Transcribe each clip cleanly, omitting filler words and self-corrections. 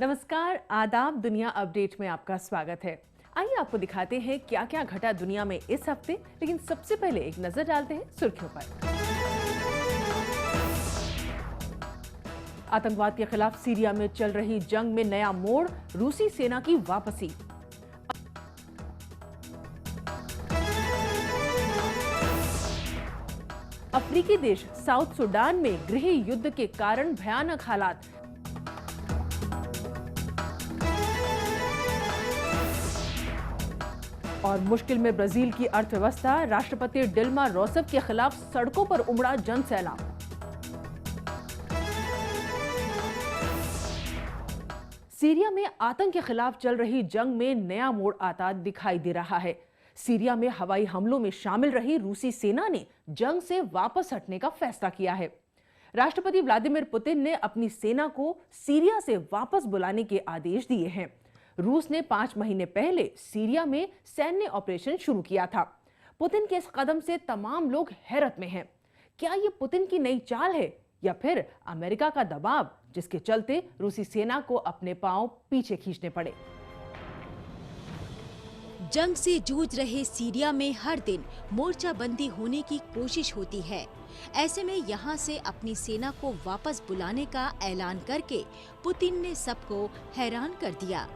नमस्कार, आदाब। दुनिया अपडेट में आपका स्वागत है। आइए आपको दिखाते हैं क्या क्या घटा दुनिया में इस हफ्ते। लेकिन सबसे पहले एक नजर डालते हैं सुर्खियों पर। आतंकवाद के खिलाफ सीरिया में चल रही जंग में नया मोड़, रूसी सेना की वापसी। अफ्रीकी देश साउथ सुडान में गृह युद्ध के कारण भयानक हालात। और मुश्किल में ब्राजील की अर्थव्यवस्था, राष्ट्रपति डिल्मा रोसेफ के खिलाफ सड़कों पर उमड़ा जन सैलाब। सीरिया में आतंक के खिलाफ चल रही जंग में नया मोड़ आता दिखाई दे रहा है। सीरिया में हवाई हमलों में शामिल रही रूसी सेना ने जंग से वापस हटने का फैसला किया है। राष्ट्रपति व्लादिमीर पुतिन ने अपनी सेना को सीरिया से वापस बुलाने के आदेश दिए हैं। रूस ने 5 महीने पहले सीरिया में सैन्य ऑपरेशन शुरू किया था। पुतिन के इस कदम से तमाम लोग हैरत में हैं। क्या ये पुतिन की नई चाल है या फिर अमेरिका का दबाव, जिसके चलते रूसी सेना को अपने पांव पीछे खींचने पड़े? जंग से जूझ रहे सीरिया में हर दिन मोर्चाबंदी होने की कोशिश होती है। ऐसे में यहां से अपनी सेना को वापस बुलाने का ऐलान करके पुतिन ने सबको हैरान कर दिया।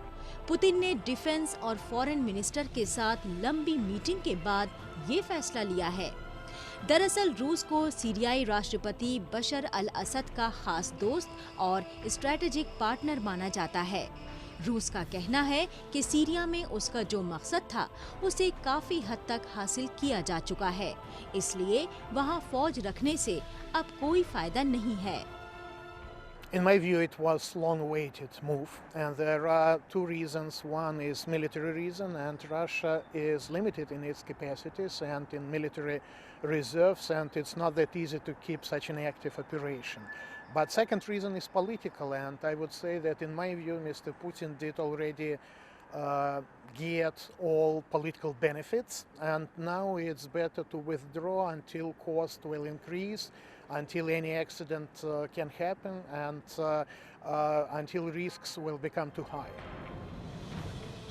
पुतिन ने डिफेंस और फॉरेन मिनिस्टर के साथ लंबी मीटिंग के बाद ये फैसला लिया है। दरअसल रूस को सीरियाई राष्ट्रपति बशर अल असद का खास दोस्त और स्ट्रैटेजिक पार्टनर माना जाता है। रूस का कहना है कि सीरिया में उसका जो मकसद था उसे काफी हद तक हासिल किया जा चुका है, इसलिए वहां फौज रखने से अब कोई फायदा नहीं है। In my view, it was long-awaited move, and there are two reasons. One is military reason, and Russia is limited in its capacities and in military reserves, and it's not that easy to keep such an active operation. But second reason is political, and I would say that in my view, Mr. Putin did already get all political benefits, and now it's better to withdraw until cost will increase, until any accident can happen, and until risks will become too high.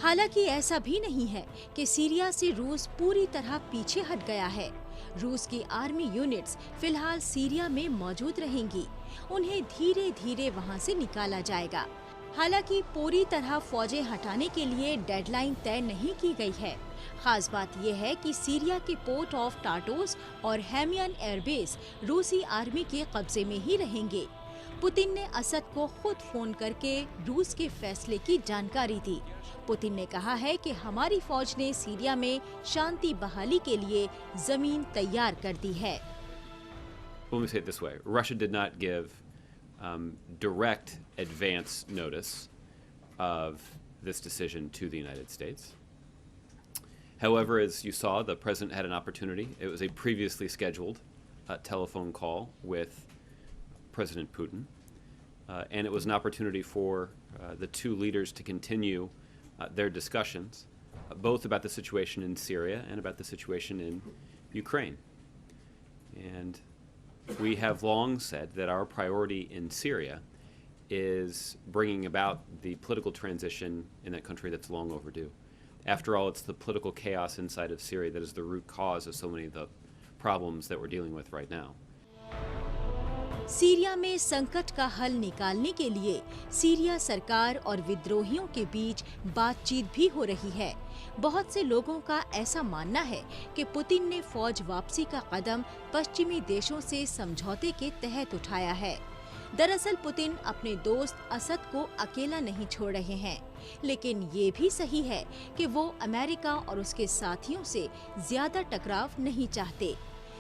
हालांकि ऐसा भी नहीं है कि Syria से रूस पूरी तरह पीछे हट गया है। रूस की आर्मी यूनिट्स फिलहाल सीरिया में मौजूद रहेंगी। उन्हें धीरे धीरे वहां से निकाला जाएगा। हालांकि पूरी तरह फौजें हटाने के लिए डेडलाइन तय नहीं की गई है। खास बात यह है कि सीरिया के पोर्ट ऑफ टार्टोस और हेमियन एयरबेस रूसी आर्मी के कब्जे में ही रहेंगे। पुतिन ने असद को खुद फोन करके रूस के फैसले की जानकारी दी। पुतिन ने कहा है कि हमारी फौज ने सीरिया में शांति बहाली के लिए जमीन तैयार कर दी है। Let me say it this way. Russia did not give direct advance notice of this decision to the United States. However, as you saw, the president had an opportunity. It was a previously scheduled telephone call with President Putin, and it was an opportunity for the two leaders to continue their discussions, both about the situation in Syria and about the situation in Ukraine. And we have long said that our priority in Syria is bringing about the political transition in that country that's long overdue. After all, it's the political chaos inside of Syria that is the root cause of so many of the problems that we're dealing with right now. Syria में संकट का हल निकालने के लिए Syria सरकार और विद्रोहियों के बीच बातचीत भी हो रही है। बहुत से लोगों का ऐसा मानना है कि पुतिन ने फौज वापसी का कदम पश्चिमी देशों से समझौते के तहत उठाया है। दरअसल पुतिन अपने दोस्त असद को अकेला नहीं छोड़ रहे हैं, लेकिन ये भी सही है कि वो अमेरिका और उसके साथियों से ज्यादा टकराव नहीं चाहते।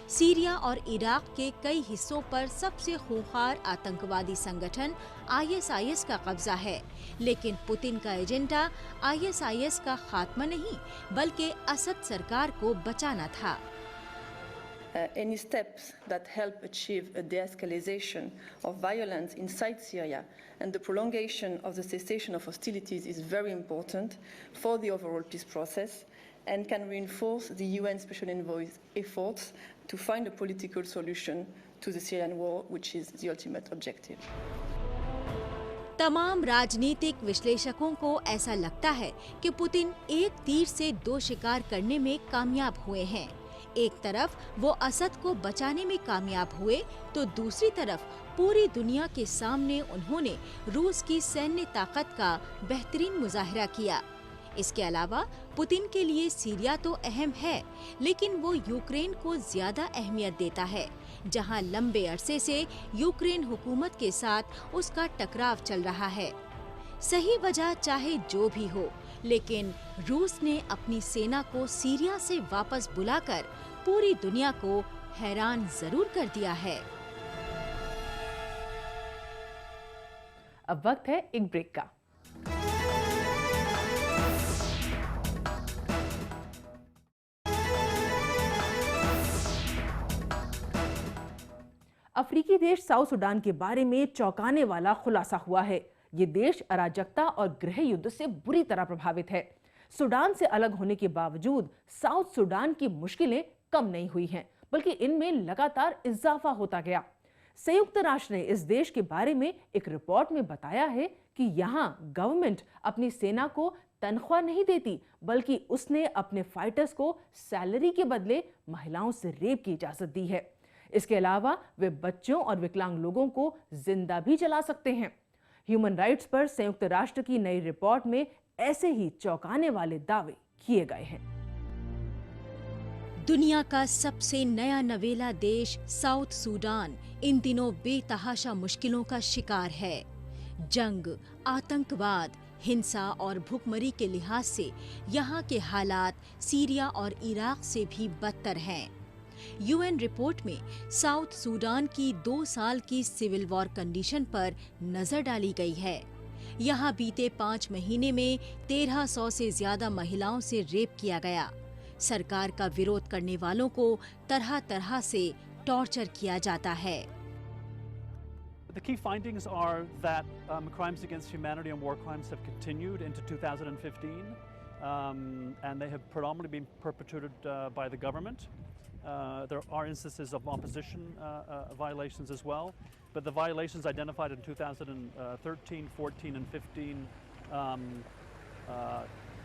सीरिया और इराक के कई हिस्सों पर सबसे खूंखार आतंकवादी संगठन ISIS का कब्जा है, लेकिन पुतिन का एजेंडा ISIS का खात्मा नहीं बल्कि असद सरकार को बचाना था। Any steps that help achieve a de-escalation of violence inside Syria and the prolongation of the cessation of hostilities is very important for the overall peace process and can reinforce the UN Special Envoy's efforts to find a political solution to the Syrian war, which is the ultimate objective. तमाम राजनीतिक विश्लेषकों को ऐसा लगता है कि Putin एक तीर से दो शिकार करने में कामयाब हुए हैं। एक तरफ वो असद को बचाने में कामयाब हुए तो दूसरी तरफ पूरी दुनिया के सामने उन्होंने रूस की सैन्य ताकत का बेहतरीन मुजाहिरा किया। इसके अलावा पुतिन के लिए सीरिया तो अहम है, लेकिन वो यूक्रेन को ज्यादा अहमियत देता है, जहां लंबे अरसे से यूक्रेन हुकूमत के साथ उसका टकराव चल रहा है। सही वजह चाहे जो भी हो, लेकिन रूस ने अपनी सेना को सीरिया से वापस बुलाकर पूरी दुनिया को हैरान जरूर कर दिया है। अब वक्त है एक ब्रेक का। अफ्रीकी देश साउथ सुडान के बारे में चौंकाने वाला खुलासा हुआ है। ये देश अराजकता और गृह युद्ध से बुरी तरह प्रभावित है। सुडान से अलग होने के बावजूद साउथ सुडान की मुश्किलें कम नहीं हुई हैं, बल्कि इनमें लगातार इजाफा होता गया। संयुक्त राष्ट्र ने इस देश के बारे में एक रिपोर्ट में बताया है कि यहाँ गवर्नमेंट अपनी सेना को तनख्वाह नहीं देती, बल्कि उसने अपने फाइटर्स को सैलरी के बदले महिलाओं से रेप की इजाजत दी है। इसके अलावा वे बच्चों और विकलांग लोगों को जिंदा भी जला सकते हैं। ह्यूमन राइट्स पर संयुक्त राष्ट्र की नई रिपोर्ट में ऐसे ही चौंकाने वाले दावे किए गए हैं। दुनिया का सबसे नया नवेला देश साउथ सूडान इन दिनों बेतहाशा मुश्किलों का शिकार है। जंग, आतंकवाद, हिंसा और भुखमरी के लिहाज से यहाँ के हालात सीरिया और इराक से भी बदतर हैं। यूएन रिपोर्ट में साउथ सूडान की 2 साल की सिविल वॉर कंडीशन पर नजर डाली गई है। यहाँ बीते 5 महीने में 1300 से ज्यादा महिलाओं से रेप किया गया। सरकार का विरोध करने वालों को तरह तरह से टॉर्चर किया जाता है। The key findings are that crimes against humanity and war crimes have continued into 2015, and they have predominantly been perpetrated by the government. There are instances of opposition violations as well, but the violations identified in 2013, 14 and 15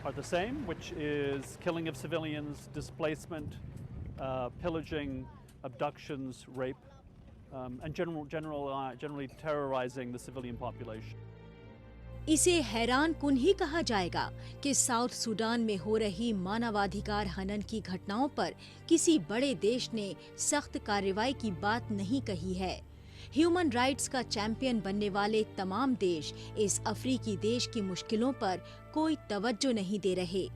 are the same, which is killing of civilians, displacement, pillaging, abductions, rape, and generally terrorizing the civilian population. इसे हैरान कुन ही कहा जाएगा कि south Sudan में हो रही मानवाधिकार हनन की घटनाओं पर किसी बड़े देश ने सख्त कार्रवाई की बात नहीं कही है। ह्यूमन राइट्स का चैंपियन बनने वाले तमाम देश इस अफ्रीकी देश की मुश्किलों पर कोई तवज्जो नहीं दे रहे।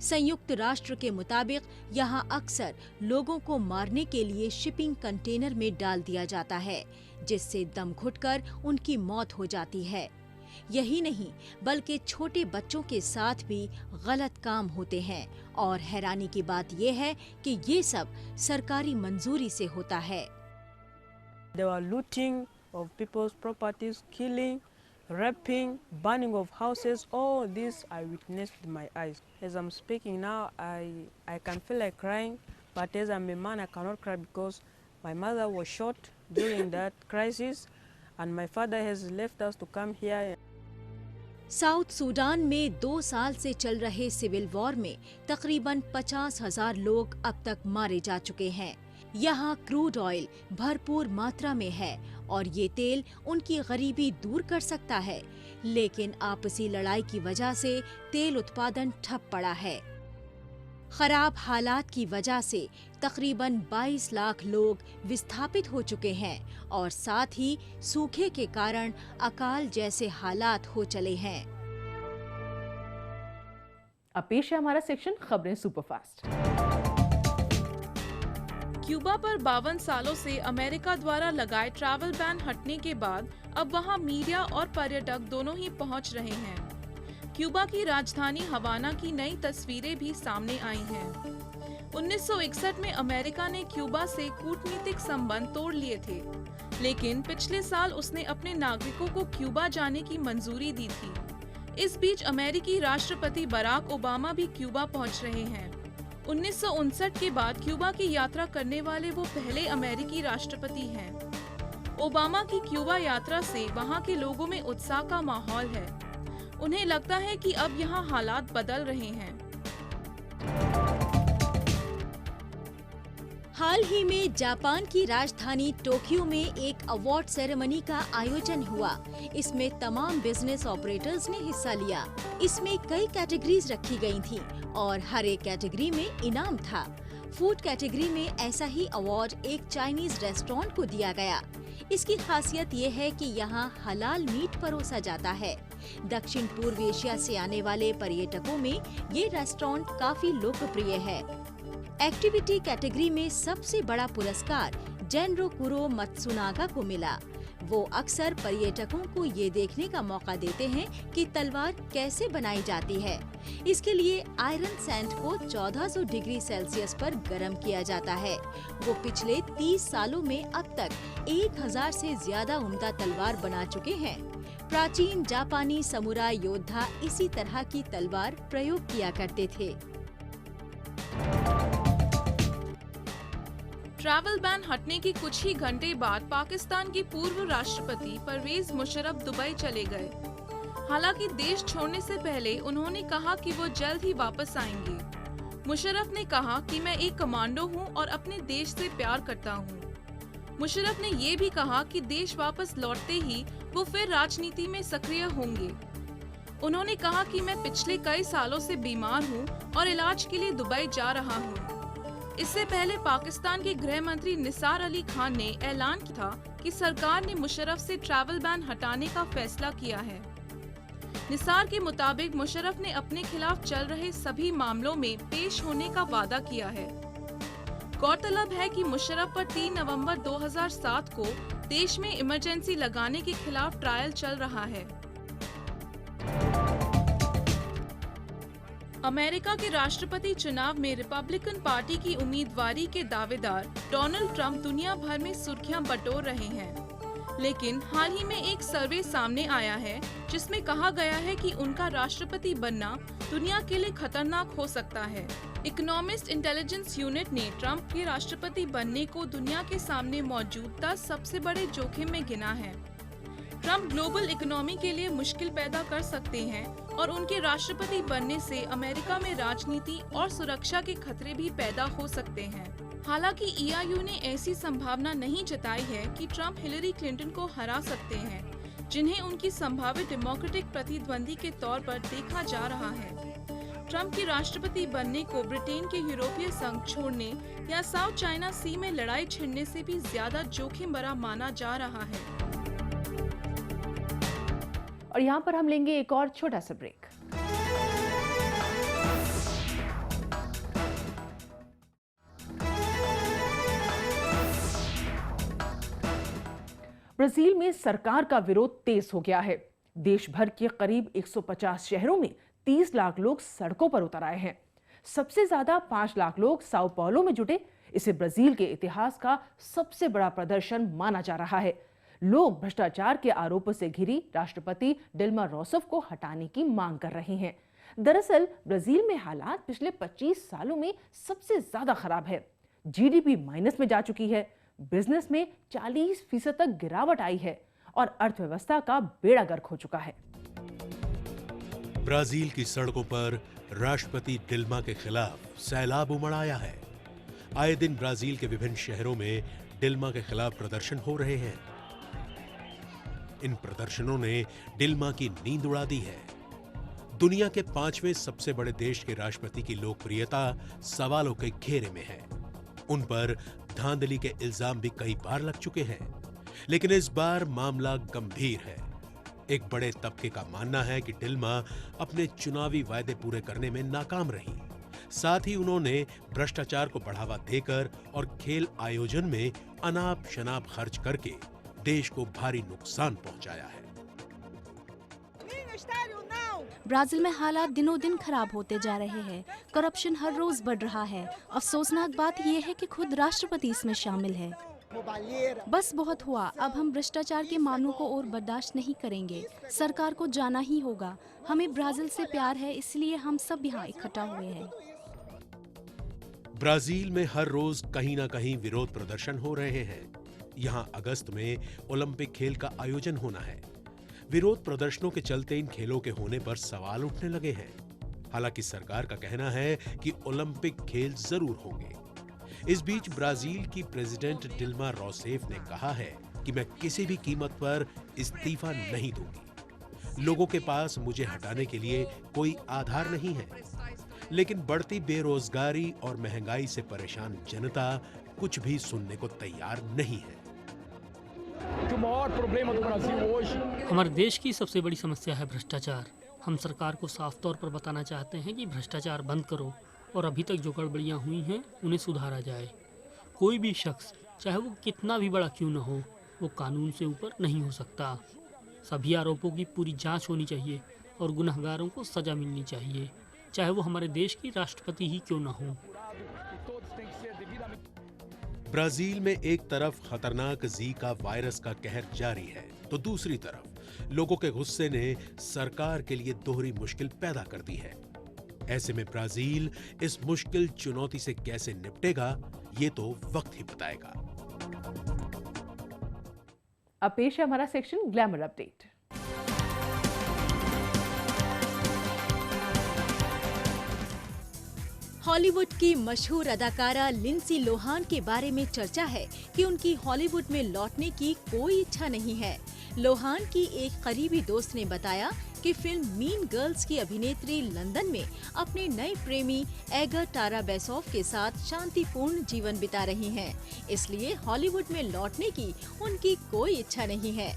संयुक्त राष्ट्र के मुताबिक यहाँ अक्सर लोगों को मारने के लिए शिपिंग कंटेनर में डाल दिया जाता है, जिससे दम घुटकर उनकी मौत हो जाती है। यही नहीं, बल्कि छोटे बच्चों के साथ भी गलत काम होते हैं और हैरानी की बात यह है कि ये सब सरकारी मंजूरी से होता है। There were looting of people's properties, killing, raping, burning of houses. All this I witnessed with my eyes. As I'm speaking now, I can feel like crying, but as I'm a man, I cannot cry because my mother was shot during that crisis, and my father has left us to come here. South Sudan में 2 साल से चल रहे civil war में तकरीबन 50,000 लोग अब तक मारे जा चुके हैं। यहाँ क्रूड ऑयल भरपूर मात्रा में है और ये तेल उनकी गरीबी दूर कर सकता है, लेकिन आपसी लड़ाई की वजह से तेल उत्पादन ठप पड़ा है। खराब हालात की वजह से तकरीबन 22 लाख लोग विस्थापित हो चुके हैं और साथ ही सूखे के कारण अकाल जैसे हालात हो चले हैं। अब पेश है हमारा सेक्शन खबरें सुपरफास्ट। क्यूबा पर 52 सालों से अमेरिका द्वारा लगाए ट्रैवल बैन हटने के बाद अब वहां मीडिया और पर्यटक दोनों ही पहुंच रहे हैं। क्यूबा की राजधानी हवाना की नई तस्वीरें भी सामने आई हैं। 1961 में अमेरिका ने क्यूबा से कूटनीतिक संबंध तोड़ लिए थे, लेकिन पिछले साल उसने अपने नागरिकों को क्यूबा जाने की मंजूरी दी थी। इस बीच अमेरिकी राष्ट्रपति बराक ओबामा भी क्यूबा पहुंच रहे हैं। 1959 के बाद क्यूबा की यात्रा करने वाले वो पहले अमेरिकी राष्ट्रपति हैं। ओबामा की क्यूबा यात्रा से वहां के लोगों में उत्साह का माहौल है। उन्हें लगता है कि अब यहाँ हालात बदल रहे हैं। हाल ही में जापान की राजधानी टोक्यो में एक अवार्ड सेरेमनी का आयोजन हुआ। इसमें तमाम बिजनेस ऑपरेटर्स ने हिस्सा लिया। इसमें कई कैटेगरीज रखी गई थीं और हर एक कैटेगरी में इनाम था। फूड कैटेगरी में ऐसा ही अवार्ड एक चाइनीज रेस्टोरेंट को दिया गया। इसकी खासियत ये है कि यहाँ हलाल मीट परोसा जाता है। दक्षिण पूर्व एशिया से आने वाले पर्यटकों में ये रेस्टोरेंट काफी लोकप्रिय है। एक्टिविटी कैटेगरी में सबसे बड़ा पुरस्कार जेनरो-कुरो मत्सुनागा को मिला। वो अक्सर पर्यटकों को ये देखने का मौका देते हैं कि तलवार कैसे बनाई जाती है। इसके लिए आयरन सैंड को 1400 डिग्री सेल्सियस पर गर्म किया जाता है। वो पिछले 30 सालों में अब तक 1000 से ज्यादा उम्दा तलवार बना चुके हैं। प्राचीन जापानी समुराई योद्धा इसी तरह की तलवार प्रयोग किया करते थे। ट्रैवल बैन हटने के कुछ ही घंटे बाद पाकिस्तान के पूर्व राष्ट्रपति परवेज मुशर्रफ दुबई चले गए। हालांकि देश छोड़ने से पहले उन्होंने कहा कि वो जल्द ही वापस आएंगे। मुशर्रफ ने कहा कि मैं एक कमांडो हूं और अपने देश से प्यार करता हूं। मुशर्रफ ने ये भी कहा कि देश वापस लौटते ही वो फिर राजनीति में सक्रिय होंगे। उन्होंने कहा कि मैं पिछले कई सालों से बीमार हूं और इलाज के लिए दुबई जा रहा हूं। इससे पहले पाकिस्तान के गृह मंत्री निसार अली खान ने ऐलान किया था कि सरकार ने मुशर्रफ से ट्रैवल बैन हटाने का फैसला किया है। निसार के मुताबिक मुशर्रफ ने अपने खिलाफ चल रहे सभी मामलों में पेश होने का वादा किया है। गौरतलब है कि मुशर्रफ पर 3 नवंबर 2007 को देश में इमरजेंसी लगाने के खिलाफ ट्रायल चल रहा है। अमेरिका के राष्ट्रपति चुनाव में रिपब्लिकन पार्टी की उम्मीदवारी के दावेदार डोनाल्ड ट्रंप दुनिया भर में सुर्खियां बटोर रहे हैं। लेकिन हाल ही में एक सर्वे सामने आया है जिसमें कहा गया है कि उनका राष्ट्रपति बनना दुनिया के लिए खतरनाक हो सकता है। इकोनॉमिस्ट इंटेलिजेंस यूनिट ने ट्रंप के राष्ट्रपति बनने को दुनिया के सामने मौजूद 10 सबसे बड़े जोखिम में गिना है। ट्रंप ग्लोबल इकोनॉमी के लिए मुश्किल पैदा कर सकते हैं और उनके राष्ट्रपति बनने से अमेरिका में राजनीति और सुरक्षा के खतरे भी पैदा हो सकते हैं। हालांकि EIU ने ऐसी संभावना नहीं जताई है कि ट्रंप हिलरी क्लिंटन को हरा सकते हैं, जिन्हें उनकी संभावित डेमोक्रेटिक प्रतिद्वंदी के तौर पर देखा जा रहा है। ट्रंप के राष्ट्रपति बनने को ब्रिटेन के यूरोपीय संघ छोड़ने या साउथ चाइना सी में लड़ाई छिड़ने से भी ज्यादा जोखिम भरा माना जा रहा है। और यहाँ पर हम लेंगे एक और छोटा सा ब्रेक। ब्राजील में सरकार का विरोध तेज हो गया है। देश भर के करीब 150 शहरों में 30 लाख लोग सड़कों पर उतर आए हैं। सबसे ज्यादा 5 लाख लोग साओ पाउलो में जुटे। इसे ब्राजील के इतिहास का सबसे बड़ा प्रदर्शन माना जा रहा है। लोग भ्रष्टाचार के आरोपों से घिरी राष्ट्रपति डिल्मा रूसेफ को हटाने की मांग कर रहे हैं। दरअसल ब्राजील में हालात पिछले 25 सालों में सबसे ज्यादा खराब है। GDP माइनस में जा चुकी है। बिजनेस में 40% तक गिरावट आई है और अर्थव्यवस्था का बेड़ा गर्क हो चुका है। ब्राजील की सड़कों पर राष्ट्रपति डिल्मा के खिलाफ सैलाब उमड़ आया है। आए दिन ब्राजील के विभिन्न शहरों में डिल्मा के खिलाफ प्रदर्शन हो रहे हैं। इन प्रदर्शनों ने डिल्मा की नींद उड़ा दी है। दुनिया के 5वें सबसे बड़े देश के राष्ट्रपति की लोकप्रियता सवालों के घेरे में है। उन पर धांधली के इल्जाम भी कई बार लग चुके हैं, लेकिन इस बार मामला गंभीर है। एक बड़े तबके का मानना है कि डिल्मा अपने चुनावी वायदे पूरे करने में नाकाम रही। साथ ही उन्होंने भ्रष्टाचार को बढ़ावा देकर और खेल आयोजन में अनाप शनाप खर्च करके देश को भारी नुकसान पहुंचाया है। ब्राजील में हालात दिनों दिन खराब होते जा रहे हैं। करप्शन हर रोज बढ़ रहा है। अफसोसनाक बात यह है कि खुद राष्ट्रपति इसमें शामिल है। बस बहुत हुआ। अब हम भ्रष्टाचार के मामलों को और बर्दाश्त नहीं करेंगे। सरकार को जाना ही होगा। हमें ब्राजील से प्यार है, इसलिए हम सब यहाँ इकट्ठा हुए हैं। ब्राजील में हर रोज कहीं ना कहीं विरोध प्रदर्शन हो रहे हैं। यहाँ अगस्त में ओलंपिक खेल का आयोजन होना है। विरोध प्रदर्शनों के चलते इन खेलों के होने पर सवाल उठने लगे हैं। हालांकि सरकार का कहना है कि ओलंपिक खेल जरूर होंगे। इस बीच ब्राजील की प्रेसिडेंट डिल्मा रोसेफ ने कहा है कि मैं किसी भी कीमत पर इस्तीफा नहीं दूंगी। लोगों के पास मुझे हटाने के लिए कोई आधार नहीं है, लेकिन बढ़ती बेरोजगारी और महंगाई से परेशान जनता कुछ भी सुनने को तैयार नहीं है। हमारे देश की सबसे बड़ी समस्या है भ्रष्टाचार। हम सरकार को साफ तौर पर बताना चाहते हैं कि भ्रष्टाचार बंद करो और अभी तक जो गड़बड़ियां हुई हैं उन्हें सुधारा जाए। कोई भी शख्स, चाहे वो कितना भी बड़ा क्यों न हो, वो कानून से ऊपर नहीं हो सकता। सभी आरोपों की पूरी जांच होनी चाहिए और गुनहगारों को सजा मिलनी चाहिए, चाहे वो हमारे देश की राष्ट्रपति ही क्यों न हो। ब्राजील में एक तरफ खतरनाक जीका वायरस का कहर जारी है, तो दूसरी तरफ लोगों के गुस्से ने सरकार के लिए दोहरी मुश्किल पैदा कर दी है। ऐसे में ब्राजील इस मुश्किल चुनौती से कैसे निपटेगा, ये तो वक्त ही बताएगा। अब पेश है हमारा सेक्शन ग्लैमर अपडेट। हॉलीवुड की मशहूर अदाकारा लिंडसे लोहान के बारे में चर्चा है कि उनकी हॉलीवुड में लौटने की कोई इच्छा नहीं है। लोहान की एक करीबी दोस्त ने बताया कि फिल्म मीन गर्ल्स की अभिनेत्री लंदन में अपने नए प्रेमी एगर टाराबेसोव के साथ शांतिपूर्ण जीवन बिता रही हैं, इसलिए हॉलीवुड में लौटने की उनकी कोई इच्छा नहीं है।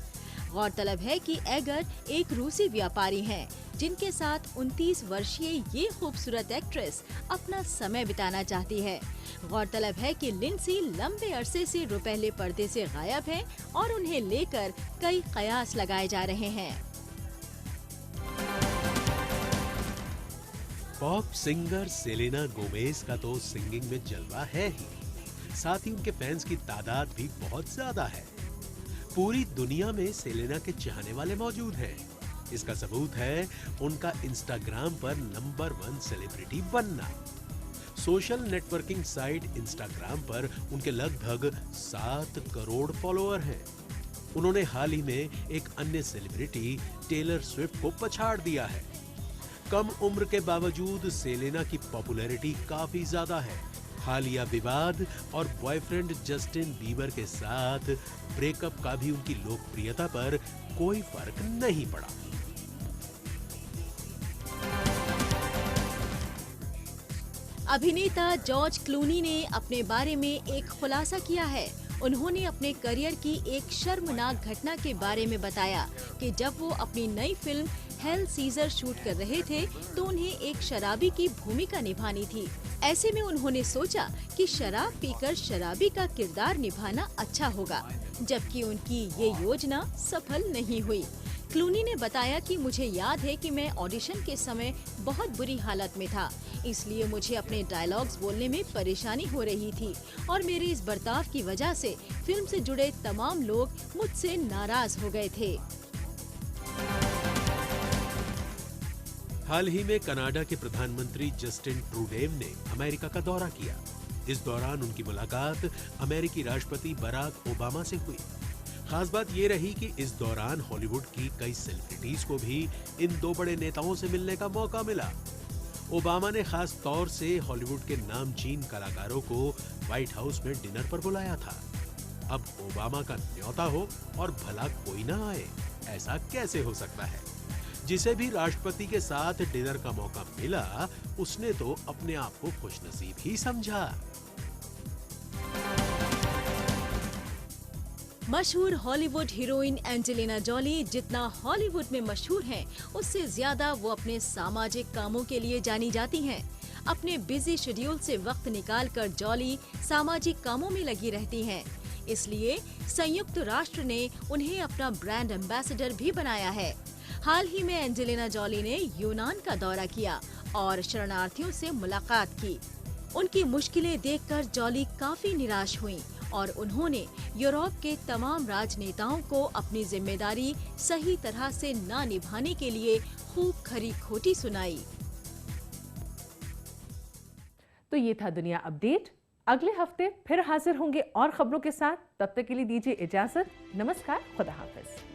गौरतलब है कि एगर एक रूसी व्यापारी हैं, जिनके साथ 29 वर्षीय ये खूबसूरत एक्ट्रेस अपना समय बिताना चाहती है। गौरतलब है कि लिंडसे लंबे अरसे से रुपहले पर्दे से गायब हैं और उन्हें लेकर कई कयास लगाए जा रहे हैं। पॉप सिंगर सेलेना गोमेज का तो सिंगिंग में जलवा है ही, साथ ही उनके फैंस की तादाद भी बहुत ज्यादा है। पूरी दुनिया में सेलेना के चाहने वाले मौजूद हैं। इसका सबूत है उनका इंस्टाग्राम पर नंबर 1 सेलिब्रिटी बनना। सोशल नेटवर्किंग साइट इंस्टाग्राम पर उनके लगभग 7 करोड़ फॉलोअर हैं। उन्होंने हाल ही में एक अन्य सेलिब्रिटी टेलर स्विफ्ट को पछाड़ दिया है। कम उम्र के बावजूद सेलेना की पॉपुलैरिटी काफी ज्यादा है। हालिया विवाद और बॉयफ्रेंड जस्टिन बीबर के साथ ब्रेकअप का भी उनकी लोकप्रियता पर कोई फर्क नहीं पड़ा। अभिनेता जॉर्ज क्लूनी ने अपने बारे में एक खुलासा किया है। उन्होंने अपने करियर की एक शर्मनाक घटना के बारे में बताया कि जब वो अपनी नई फिल्म हेल सीजर शूट कर रहे थे तो उन्हें एक शराबी की भूमिका निभानी थी। ऐसे में उन्होंने सोचा कि शराब पीकर शराबी का किरदार निभाना अच्छा होगा, जबकि उनकी ये योजना सफल नहीं हुई। क्लूनी ने बताया कि मुझे याद है कि मैं ऑडिशन के समय बहुत बुरी हालत में था, इसलिए मुझे अपने डायलॉग्स बोलने में परेशानी हो रही थी और मेरे इस बर्ताव की वजह से फिल्म से जुड़े तमाम लोग मुझसे नाराज हो गए थे। हाल ही में कनाडा के प्रधानमंत्री जस्टिन ट्रूडेव ने अमेरिका का दौरा किया। इस दौरान उनकी मुलाकात अमेरिकी राष्ट्रपति बराक ओबामा से हुई। खास बात ये रही कि इस दौरान हॉलीवुड की कई सेलिब्रिटीज को भी इन दो बड़े नेताओं से मिलने का मौका मिला। ओबामा ने खास तौर से हॉलीवुड के नामचीन कलाकारों को व्हाइट हाउस में डिनर पर बुलाया था। अब ओबामा का न्योता हो और भला कोई ना आए, ऐसा कैसे हो सकता है? जिसे भी राष्ट्रपति के साथ डिनर का मौका मिला, उसने तो अपने आप को खुशनसीब ही समझा। मशहूर हॉलीवुड हीरोइन एंजेलिना जॉली जितना हॉलीवुड में मशहूर हैं, उससे ज्यादा वो अपने सामाजिक कामों के लिए जानी जाती हैं। अपने बिजी शेड्यूल से वक्त निकालकर जॉली सामाजिक कामों में लगी रहती हैं। इसलिए संयुक्त राष्ट्र ने उन्हें अपना ब्रांड एम्बेसडर भी बनाया है। हाल ही में एंजेलिना जॉली ने यूनान का दौरा किया और शरणार्थियों से मुलाकात की। उनकी मुश्किलें देखकर जॉली काफी निराश हुईं और उन्होंने यूरोप के तमाम राजनेताओं को अपनी जिम्मेदारी सही तरह से ना निभाने के लिए खूब खरी खोटी सुनाई। तो ये था दुनिया अपडेट। अगले हफ्ते फिर हाजिर होंगे और खबरों के साथ। तब तक के लिए दीजिए इजाजत। नमस्कार, खुदा हाफिज।